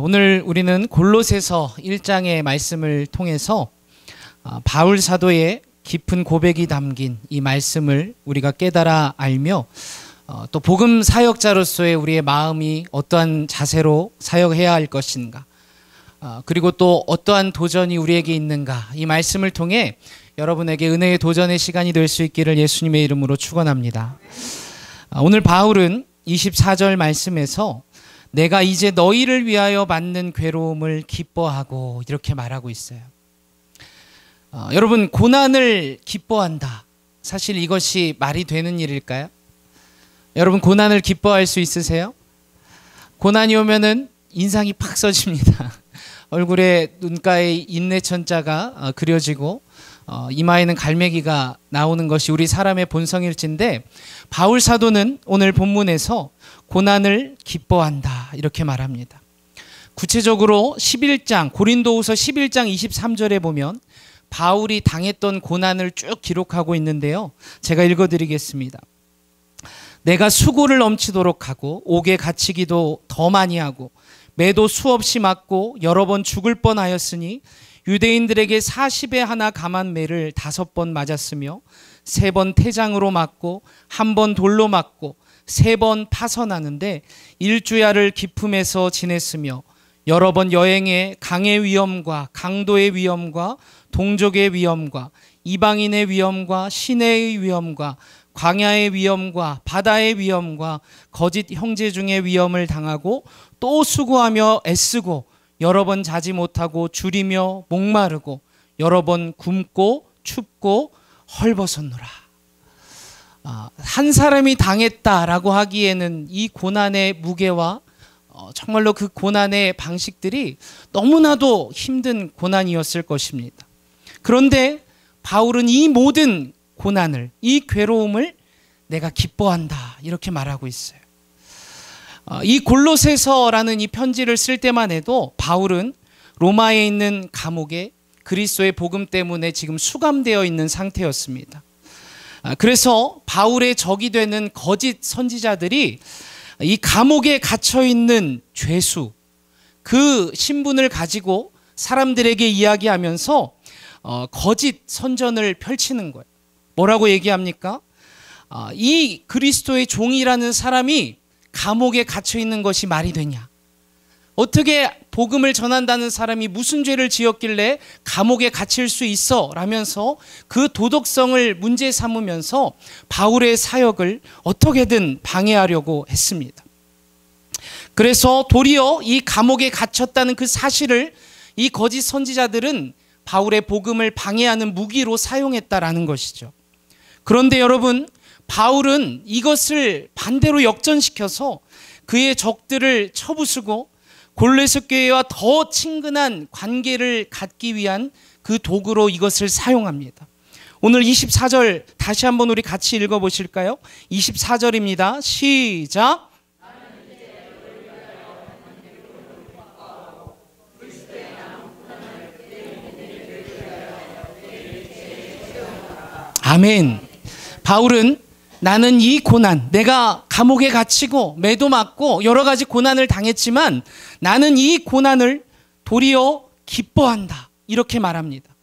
오늘 우리는 골로새서 1장의 말씀을 통해서 바울 사도의 깊은 고백이 담긴 이 말씀을 우리가 깨달아 알며 또 복음 사역자로서의 우리의 마음이 어떠한 자세로 사역해야 할 것인가, 그리고 또 어떠한 도전이 우리에게 있는가, 이 말씀을 통해 여러분에게 은혜의 도전의 시간이 될 수 있기를 예수님의 이름으로 축원합니다. 오늘 바울은 24절 말씀에서 내가 이제 너희를 위하여 받는 괴로움을 기뻐하고 이렇게 말하고 있어요. 여러분, 고난을 기뻐한다. 사실 이것이 말이 되는 일일까요? 여러분, 고난을 기뻐할 수 있으세요? 고난이 오면은 인상이 팍 써집니다. 얼굴에 눈가에 인내천자가 그려지고 이마에는 갈매기가 나오는 것이 우리 사람의 본성일진데, 바울 사도는 오늘 본문에서 고난을 기뻐한다 이렇게 말합니다. 구체적으로 11장 고린도후서 11장 23절에 보면 바울이 당했던 고난을 쭉 기록하고 있는데요, 제가 읽어드리겠습니다. 내가 수고를 넘치도록 하고 옥에 갇히기도 더 많이 하고 매도 수없이 맞고 여러 번 죽을 뻔하였으니 유대인들에게 40에 하나 감한 매를 5번 맞았으며 3번 태장으로 맞고 1번 돌로 맞고 3번 파선하는데 일주야를 기품에서 지냈으며 여러 번 여행에 강의 위험과 강도의 위험과 동족의 위험과 이방인의 위험과 시내의 위험과 광야의 위험과 바다의 위험과 거짓 형제 중의 위험을 당하고 또 수고하며 애쓰고 여러 번 자지 못하고 줄이며 목마르고 여러 번 굶고 춥고 헐벗었노라. 한 사람이 당했다라고 하기에는 이 고난의 무게와 정말로 그 고난의 방식들이 너무나도 힘든 고난이었을 것입니다. 그런데 바울은 이 모든 고난을, 이 괴로움을 내가 기뻐한다 이렇게 말하고 있어요. 이 골로새서라는 이 편지를 쓸 때만 해도 바울은 로마에 있는 감옥에 그리스도의 복음 때문에 지금 수감되어 있는 상태였습니다. 그래서 바울의 적이 되는 거짓 선지자들이 이 감옥에 갇혀 있는 죄수, 그 신분을 가지고 사람들에게 이야기하면서 거짓 선전을 펼치는 거예요. 뭐라고 얘기합니까? 이 그리스도의 종이라는 사람이 감옥에 갇혀 있는 것이 말이 되냐? 어떻게 복음을 전한다는 사람이 무슨 죄를 지었길래 감옥에 갇힐 수 있어? 라면서 그 도덕성을 문제 삼으면서 바울의 사역을 어떻게든 방해하려고 했습니다. 그래서 도리어 이 감옥에 갇혔다는 그 사실을 이 거짓 선지자들은 바울의 복음을 방해하는 무기로 사용했다라는 것이죠. 그런데 여러분, 바울은 이것을 반대로 역전시켜서 그의 적들을 쳐부수고 골로새 교회와 더 친근한 관계를 갖기 위한 그 도구로 이것을 사용합니다. 오늘 24절 다시 한번 우리 같이 읽어보실까요? 24절입니다. 시작! 아멘. 바울은 나는 이 고난, 내가 감옥에 갇히고 매도 맞고 여러 가지 고난을 당했지만 나는 이 고난을 도리어 기뻐한다 이렇게 말합니다.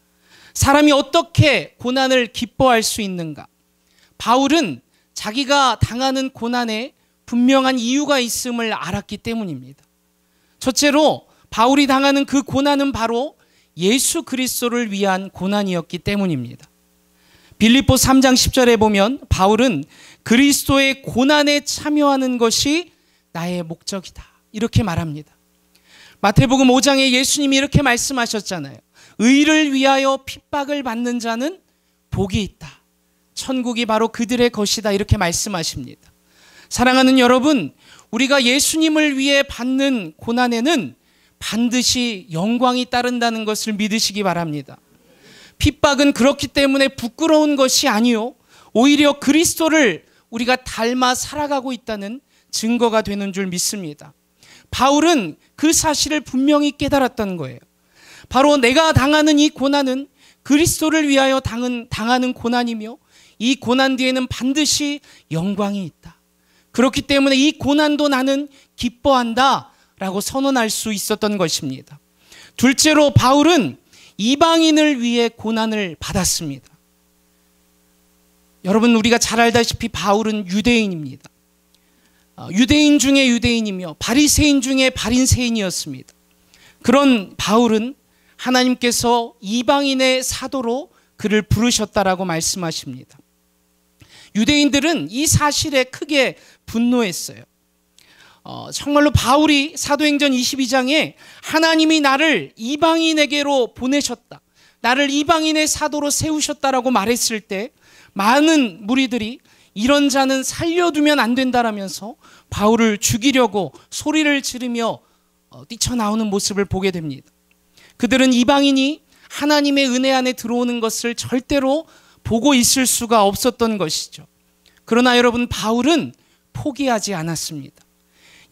사람이 어떻게 고난을 기뻐할 수 있는가? 바울은 자기가 당하는 고난에 분명한 이유가 있음을 알았기 때문입니다. 첫째로 바울이 당하는 그 고난은 바로 예수 그리스도를 위한 고난이었기 때문입니다. 빌립보 3장 10절에 보면 바울은 그리스도의 고난에 참여하는 것이 나의 목적이다 이렇게 말합니다. 마태복음 5장에 예수님이 이렇게 말씀하셨잖아요. 의를 위하여 핍박을 받는 자는 복이 있다. 천국이 바로 그들의 것이다 이렇게 말씀하십니다. 사랑하는 여러분, 우리가 예수님을 위해 받는 고난에는 반드시 영광이 따른다는 것을 믿으시기 바랍니다. 핍박은 그렇기 때문에 부끄러운 것이 아니요, 오히려 그리스도를 우리가 닮아 살아가고 있다는 증거가 되는 줄 믿습니다. 바울은 그 사실을 분명히 깨달았던 거예요. 바로 내가 당하는 이 고난은 그리스도를 위하여 당하는 고난이며 이 고난 뒤에는 반드시 영광이 있다. 그렇기 때문에 이 고난도 나는 기뻐한다 라고 선언할 수 있었던 것입니다. 둘째로 바울은 이방인을 위해 고난을 받았습니다. 여러분, 우리가 잘 알다시피 바울은 유대인입니다. 유대인 중에 유대인이며 바리새인 중에 바리새인이었습니다. 그런 바울은 하나님께서 이방인의 사도로 그를 부르셨다라고 말씀하십니다. 유대인들은 이 사실에 크게 분노했어요. 정말로 바울이 사도행전 22장에 하나님이 나를 이방인에게로 보내셨다, 나를 이방인의 사도로 세우셨다라고 말했을 때 많은 무리들이 이런 자는 살려두면 안 된다라면서 바울을 죽이려고 소리를 지르며 뛰쳐나오는 모습을 보게 됩니다. 그들은 이방인이 하나님의 은혜 안에 들어오는 것을 절대로 보고 있을 수가 없었던 것이죠. 그러나 여러분, 바울은 포기하지 않았습니다.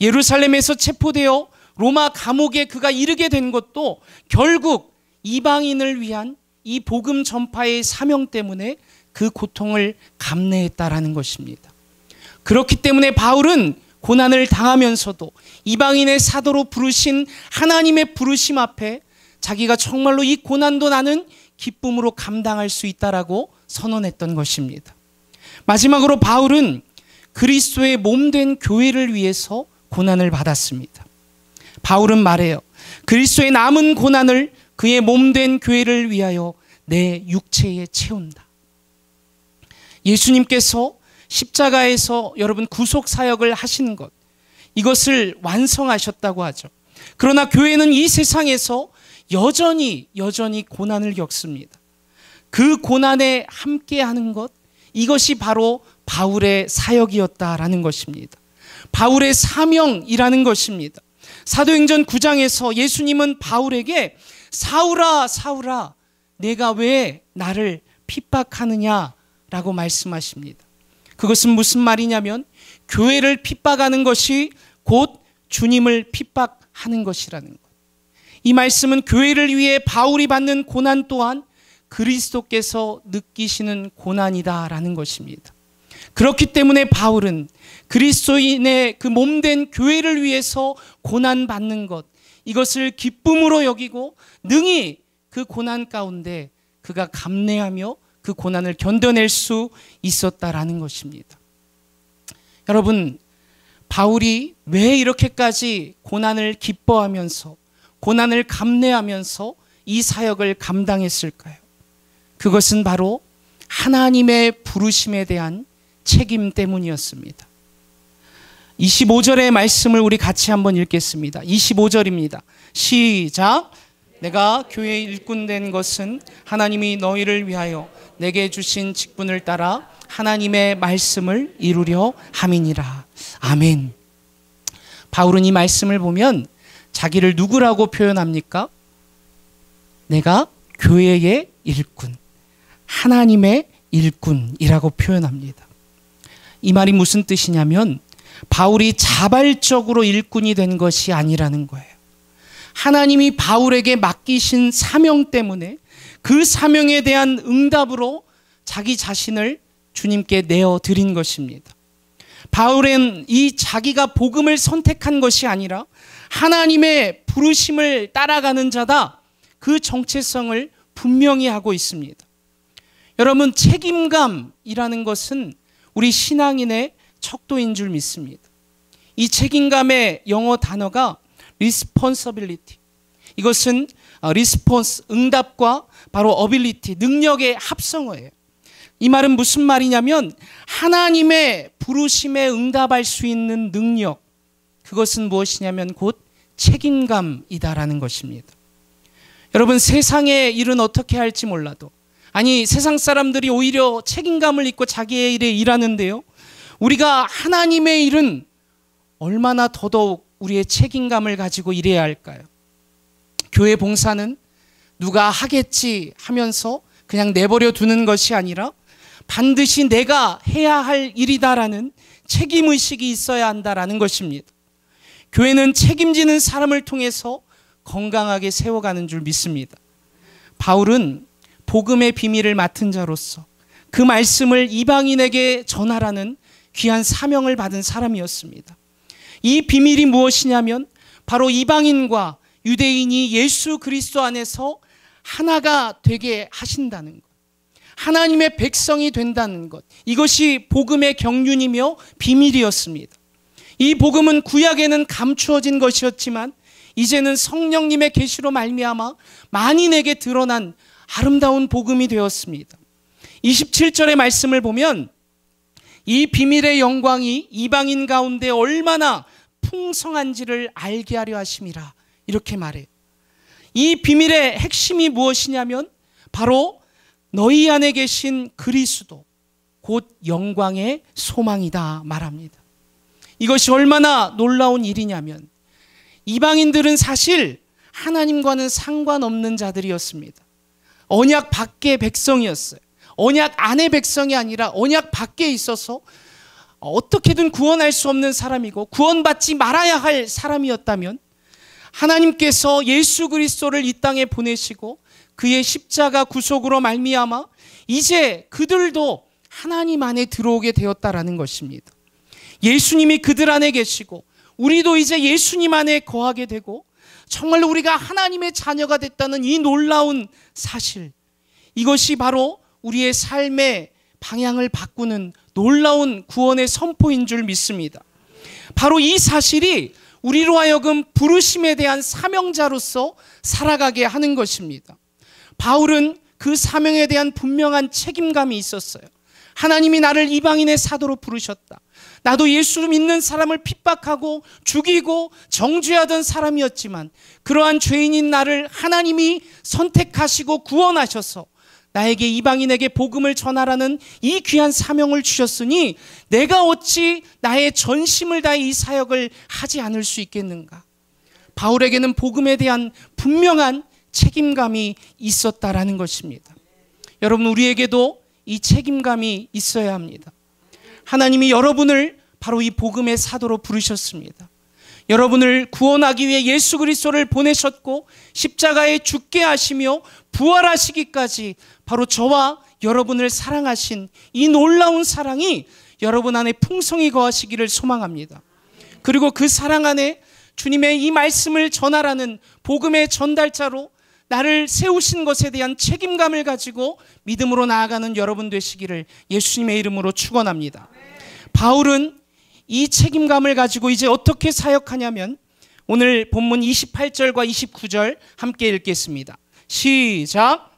예루살렘에서 체포되어 로마 감옥에 그가 이르게 된 것도 결국 이방인을 위한 이 복음 전파의 사명 때문에 그 고통을 감내했다라는 것입니다. 그렇기 때문에 바울은 고난을 당하면서도 이방인의 사도로 부르신 하나님의 부르심 앞에 자기가 정말로 이 고난도 나는 기쁨으로 감당할 수 있다라고 선언했던 것입니다. 마지막으로 바울은 그리스도의 몸된 교회를 위해서 고난을 받았습니다. 바울은 말해요. 그리스도의 남은 고난을 그의 몸된 교회를 위하여 내 육체에 채운다. 예수님께서 십자가에서 여러분 구속 사역을 하신 것, 이것을 완성하셨다고 하죠. 그러나 교회는 이 세상에서 여전히 고난을 겪습니다. 그 고난에 함께하는 것, 이것이 바로 바울의 사역이었다라는 것입니다. 바울의 사명이라는 것입니다. 사도행전 9장에서 예수님은 바울에게 사울아 사울아 내가 왜 나를 핍박하느냐라고 말씀하십니다. 그것은 무슨 말이냐면 교회를 핍박하는 것이 곧 주님을 핍박하는 것이라는 것. 이 말씀은 교회를 위해 바울이 받는 고난 또한 그리스도께서 느끼시는 고난이다라는 것입니다. 그렇기 때문에 바울은 그리스도인의 그 몸된 교회를 위해서 고난받는 것, 이것을 기쁨으로 여기고 능히 그 고난 가운데 그가 감내하며 그 고난을 견뎌낼 수 있었다라는 것입니다. 여러분, 바울이 왜 이렇게까지 고난을 기뻐하면서 고난을 감내하면서 이 사역을 감당했을까요? 그것은 바로 하나님의 부르심에 대한 책임 때문이었습니다. 25절의 말씀을 우리 같이 한번 읽겠습니다. 25절입니다. 시작. 내가 교회의 일꾼 된 것은 하나님이 너희를 위하여 내게 주신 직분을 따라 하나님의 말씀을 이루려 함이니라. 아멘. 바울은 이 말씀을 보면 자기를 누구라고 표현합니까? 내가 교회의 일꾼, 하나님의 일꾼이라고 표현합니다. 이 말이 무슨 뜻이냐면 바울이 자발적으로 일꾼이 된 것이 아니라는 거예요. 하나님이 바울에게 맡기신 사명 때문에 그 사명에 대한 응답으로 자기 자신을 주님께 내어드린 것입니다. 바울은 이 자기가 복음을 선택한 것이 아니라 하나님의 부르심을 따라가는 자다, 그 정체성을 분명히 하고 있습니다. 여러분, 책임감이라는 것은 우리 신앙인의 척도인 줄 믿습니다. 이 책임감의 영어 단어가 responsibility, 이것은 response, 응답과 바로 ability, 능력의 합성어예요. 이 말은 무슨 말이냐면 하나님의 부르심에 응답할 수 있는 능력, 그것은 무엇이냐면 곧 책임감이다라는 것입니다. 여러분, 세상의 일은 어떻게 할지 몰라도, 아니 세상 사람들이 오히려 책임감을 잊고 자기의 일에 일하는데요, 우리가 하나님의 일은 얼마나 더더욱 우리의 책임감을 가지고 일해야 할까요? 교회 봉사는 누가 하겠지 하면서 그냥 내버려 두는 것이 아니라 반드시 내가 해야 할 일이다라는 책임의식이 있어야 한다라는 것입니다. 교회는 책임지는 사람을 통해서 건강하게 세워가는 줄 믿습니다. 바울은 복음의 비밀을 맡은 자로서 그 말씀을 이방인에게 전하라는 귀한 사명을 받은 사람이었습니다. 이 비밀이 무엇이냐면 바로 이방인과 유대인이 예수 그리스도 안에서 하나가 되게 하신다는 것, 하나님의 백성이 된다는 것, 이것이 복음의 경륜이며 비밀이었습니다. 이 복음은 구약에는 감추어진 것이었지만 이제는 성령님의 계시로 말미암아 만인에게 드러난 아름다운 복음이 되었습니다. 27절의 말씀을 보면 이 비밀의 영광이 이방인 가운데 얼마나 풍성한지를 알게 하려 하심이라, 이렇게 말해요. 이 비밀의 핵심이 무엇이냐면 바로 너희 안에 계신 그리스도 곧 영광의 소망이다 말합니다. 이것이 얼마나 놀라운 일이냐면 이방인들은 사실 하나님과는 상관없는 자들이었습니다. 언약 밖의 백성이었어요. 언약 안의 백성이 아니라 언약 밖에 있어서 어떻게든 구원할 수 없는 사람이고 구원받지 말아야 할 사람이었다면 하나님께서 예수 그리스도를 이 땅에 보내시고 그의 십자가 구속으로 말미암아 이제 그들도 하나님 안에 들어오게 되었다라는 것입니다. 예수님이 그들 안에 계시고 우리도 이제 예수님 안에 거하게 되고 정말로 우리가 하나님의 자녀가 됐다는 이 놀라운 사실, 이것이 바로 우리의 삶의 방향을 바꾸는 놀라운 구원의 선포인 줄 믿습니다. 바로 이 사실이 우리로 하여금 부르심에 대한 사명자로서 살아가게 하는 것입니다. 바울은 그 사명에 대한 분명한 책임감이 있었어요. 하나님이 나를 이방인의 사도로 부르셨다. 나도 예수 믿는 사람을 핍박하고 죽이고 정죄하던 사람이었지만 그러한 죄인인 나를 하나님이 선택하시고 구원하셔서 나에게 이방인에게 복음을 전하라는 이 귀한 사명을 주셨으니 내가 어찌 나의 전심을 다해 이 사역을 하지 않을 수 있겠는가. 바울에게는 복음에 대한 분명한 책임감이 있었다라는 것입니다. 여러분, 우리에게도 이 책임감이 있어야 합니다. 하나님이 여러분을 바로 이 복음의 사도로 부르셨습니다. 여러분을 구원하기 위해 예수 그리스도를 보내셨고 십자가에 죽게 하시며 부활하시기까지 바로 저와 여러분을 사랑하신 이 놀라운 사랑이 여러분 안에 풍성히 거하시기를 소망합니다. 그리고 그 사랑 안에 주님의 이 말씀을 전하라는 복음의 전달자로 나를 세우신 것에 대한 책임감을 가지고 믿음으로 나아가는 여러분 되시기를 예수님의 이름으로 축원합니다. 바울은 이 책임감을 가지고 이제 어떻게 사역하냐면 오늘 본문 28절과 29절 함께 읽겠습니다. 시작.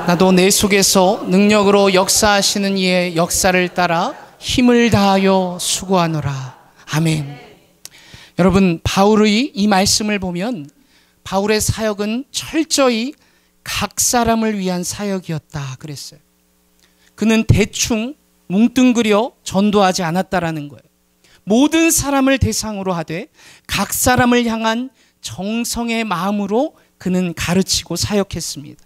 나도 내 속에서 능력으로 역사하시는 이의 역사를 따라 힘을 다하여 수고하노라. 아멘. 여러분, 바울의 이 말씀을 보면 바울의 사역은 철저히 각 사람을 위한 사역이었다 그랬어요. 그는 대충 뭉뚱그려 전도하지 않았다라는 거예요. 모든 사람을 대상으로 하되 각 사람을 향한 정성의 마음으로 그는 가르치고 사역했습니다.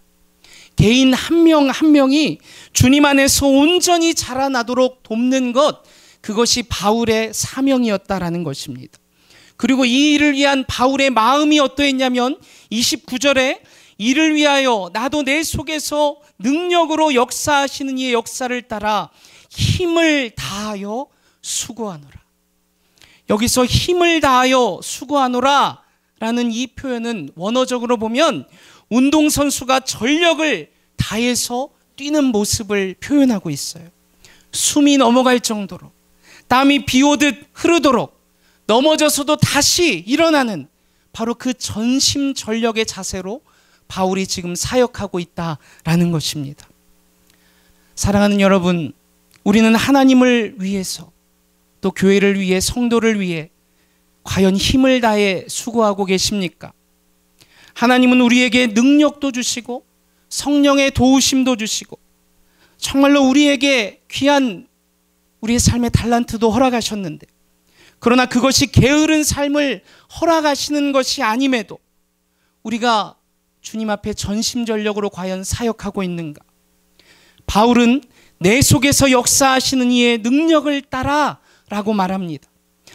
개인 한 명 한 명이 주님 안에서 온전히 자라나도록 돕는 것, 그것이 바울의 사명이었다라는 것입니다. 그리고 이 일을 위한 바울의 마음이 어떠했냐면 29절에 이를 위하여 나도 내 속에서 능력으로 역사하시는 이의 역사를 따라 힘을 다하여 수고하노라. 여기서 힘을 다하여 수고하노라 라는 이 표현은 원어적으로 보면 운동선수가 전력을 다해서 뛰는 모습을 표현하고 있어요. 숨이 넘어갈 정도로, 땀이 비오듯 흐르도록, 넘어져서도 다시 일어나는 바로 그 전심전력의 자세로 바울이 지금 사역하고 있다라는 것입니다. 사랑하는 여러분, 우리는 하나님을 위해서 또 교회를 위해 성도를 위해 과연 힘을 다해 수고하고 계십니까? 하나님은 우리에게 능력도 주시고 성령의 도우심도 주시고 정말로 우리에게 귀한 우리의 삶의 달란트도 허락하셨는데, 그러나 그것이 게으른 삶을 허락하시는 것이 아님에도 우리가 주님 앞에 전심전력으로 과연 사역하고 있는가? 바울은 내 속에서 역사하시는 이의 능력을 따라 라고 말합니다.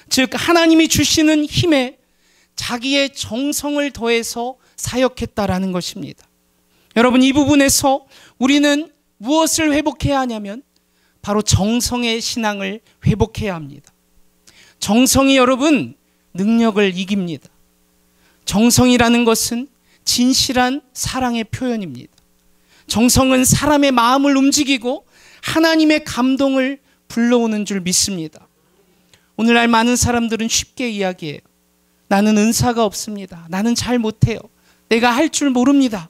즉 하나님이 주시는 힘에 자기의 정성을 더해서 사역했다라는 것입니다. 여러분, 이 부분에서 우리는 무엇을 회복해야 하냐면 바로 정성의 신앙을 회복해야 합니다. 정성이 여러분 능력을 이깁니다. 정성이라는 것은 진실한 사랑의 표현입니다. 정성은 사람의 마음을 움직이고 하나님의 감동을 불러오는 줄 믿습니다. 오늘날 많은 사람들은 쉽게 이야기해요. 나는 은사가 없습니다. 나는 잘 못해요. 내가 할 줄 모릅니다.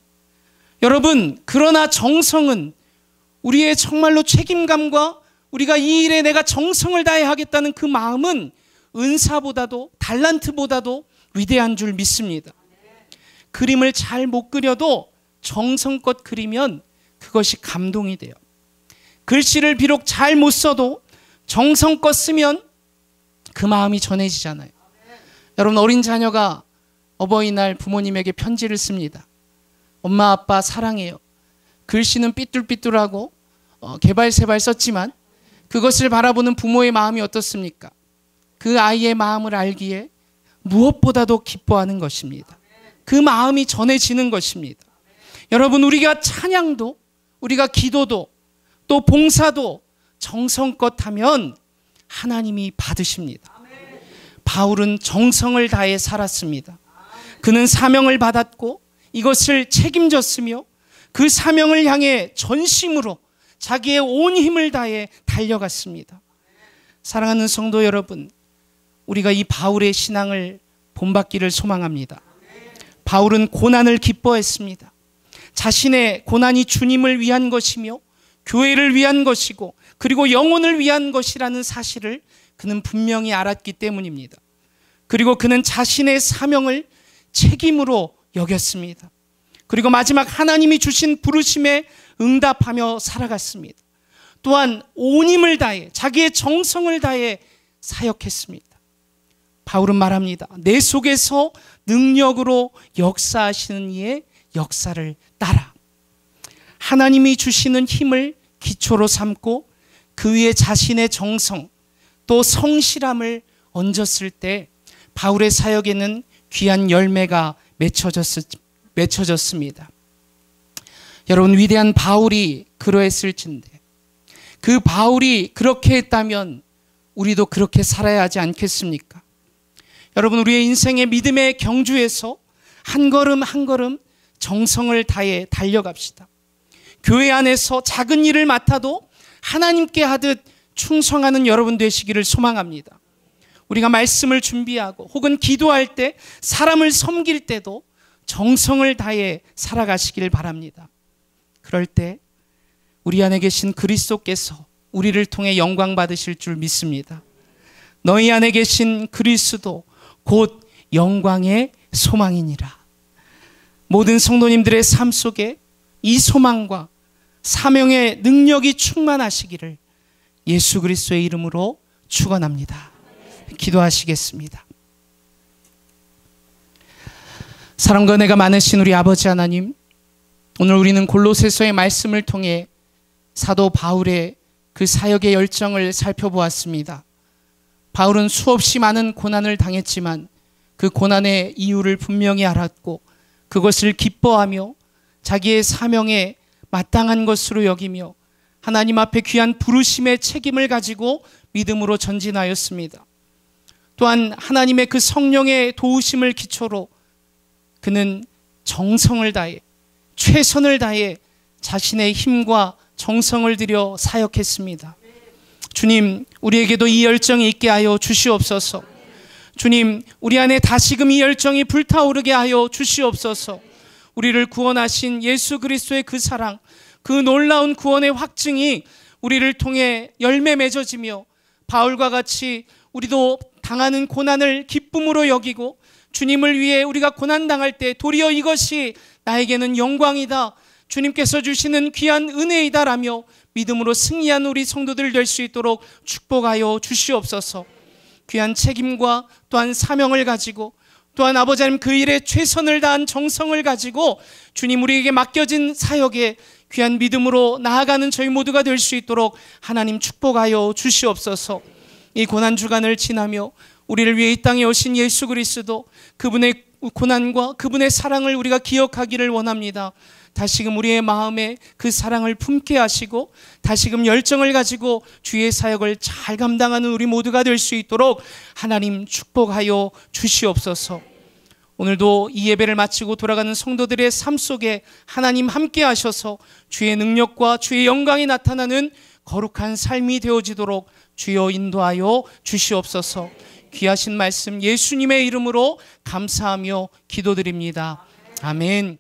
여러분, 그러나 정성은 우리의 정말로 책임감과 우리가 이 일에 내가 정성을 다해 하겠다는 그 마음은 은사보다도 달란트보다도 위대한 줄 믿습니다. 그림을 잘 못 그려도 정성껏 그리면 그것이 감동이 돼요. 글씨를 비록 잘 못 써도 정성껏 쓰면 그 마음이 전해지잖아요. 여러분, 어린 자녀가 어버이날 부모님에게 편지를 씁니다. 엄마 아빠 사랑해요. 글씨는 삐뚤삐뚤하고 개발세발 썼지만 그것을 바라보는 부모의 마음이 어떻습니까? 그 아이의 마음을 알기에 무엇보다도 기뻐하는 것입니다. 그 마음이 전해지는 것입니다. 여러분, 우리가 찬양도, 우리가 기도도, 또 봉사도 정성껏 하면 하나님이 받으십니다. 바울은 정성을 다해 살았습니다. 그는 사명을 받았고 이것을 책임졌으며 그 사명을 향해 전심으로 자기의 온 힘을 다해 달려갔습니다. 사랑하는 성도 여러분, 우리가 이 바울의 신앙을 본받기를 소망합니다. 바울은 고난을 기뻐했습니다. 자신의 고난이 주님을 위한 것이며 교회를 위한 것이고 그리고 영혼을 위한 것이라는 사실을 그는 분명히 알았기 때문입니다. 그리고 그는 자신의 사명을 책임으로 여겼습니다. 그리고 마지막 하나님이 주신 부르심에 응답하며 살아갔습니다. 또한 온 힘을 다해 자기의 정성을 다해 사역했습니다. 바울은 말합니다. 내 속에서 능력으로 역사하시는 이의 역사를 따라. 하나님이 주시는 힘을 기초로 삼고 그 위에 자신의 정성 또 성실함을 얹었을 때 바울의 사역에는 귀한 열매가 맺혀졌습니다. 여러분, 위대한 바울이 그러했을진데 그 바울이 그렇게 했다면 우리도 그렇게 살아야 하지 않겠습니까? 여러분, 우리의 인생의 믿음의 경주에서 한 걸음 한 걸음 정성을 다해 달려갑시다. 교회 안에서 작은 일을 맡아도 하나님께 하듯 충성하는 여러분 되시기를 소망합니다. 우리가 말씀을 준비하고 혹은 기도할 때 사람을 섬길 때도 정성을 다해 살아가시길 바랍니다. 그럴 때 우리 안에 계신 그리스도께서 우리를 통해 영광 받으실 줄 믿습니다. 너희 안에 계신 그리스도 곧 영광의 소망이니라. 모든 성도님들의 삶 속에 이 소망과 사명의 능력이 충만하시기를 예수 그리스도의 이름으로 축원합니다. 기도하시겠습니다. 사랑과 은혜가 많으신 우리 아버지 하나님, 오늘 우리는 골로새서의 말씀을 통해 사도 바울의 그 사역의 열정을 살펴보았습니다. 바울은 수없이 많은 고난을 당했지만 그 고난의 이유를 분명히 알았고 그것을 기뻐하며 자기의 사명에 마땅한 것으로 여기며 하나님 앞에 귀한 부르심의 책임을 가지고 믿음으로 전진하였습니다. 또한 하나님의 그 성령의 도우심을 기초로 그는 정성을 다해 최선을 다해 자신의 힘과 정성을 들여 사역했습니다. 주님, 우리에게도 이 열정이 있게 하여 주시옵소서. 주님, 우리 안에 다시금 이 열정이 불타오르게 하여 주시옵소서. 우리를 구원하신 예수 그리스도의 그 사랑, 그 놀라운 구원의 확증이 우리를 통해 열매 맺어지며 바울과 같이 우리도 당하는 고난을 기쁨으로 여기고 주님을 위해 우리가 고난당할 때 도리어 이것이 나에게는 영광이다, 주님께서 주시는 귀한 은혜이다라며 믿음으로 승리한 우리 성도들 될 수 있도록 축복하여 주시옵소서. 귀한 책임과 또한 사명을 가지고 또한 아버지 하나님 그 일에 최선을 다한 정성을 가지고 주님 우리에게 맡겨진 사역에 귀한 믿음으로 나아가는 저희 모두가 될 수 있도록 하나님 축복하여 주시옵소서. 이 고난주간을 지나며 우리를 위해 이 땅에 오신 예수 그리스도, 그분의 고난과 그분의 사랑을 우리가 기억하기를 원합니다. 다시금 우리의 마음에 그 사랑을 품게 하시고 다시금 열정을 가지고 주의 사역을 잘 감당하는 우리 모두가 될 수 있도록 하나님 축복하여 주시옵소서. 오늘도 이 예배를 마치고 돌아가는 성도들의 삶 속에 하나님 함께 하셔서 주의 능력과 주의 영광이 나타나는 거룩한 삶이 되어지도록 주여 인도하여 주시옵소서. 귀하신 말씀 예수님의 이름으로 감사하며 기도드립니다. 아멘.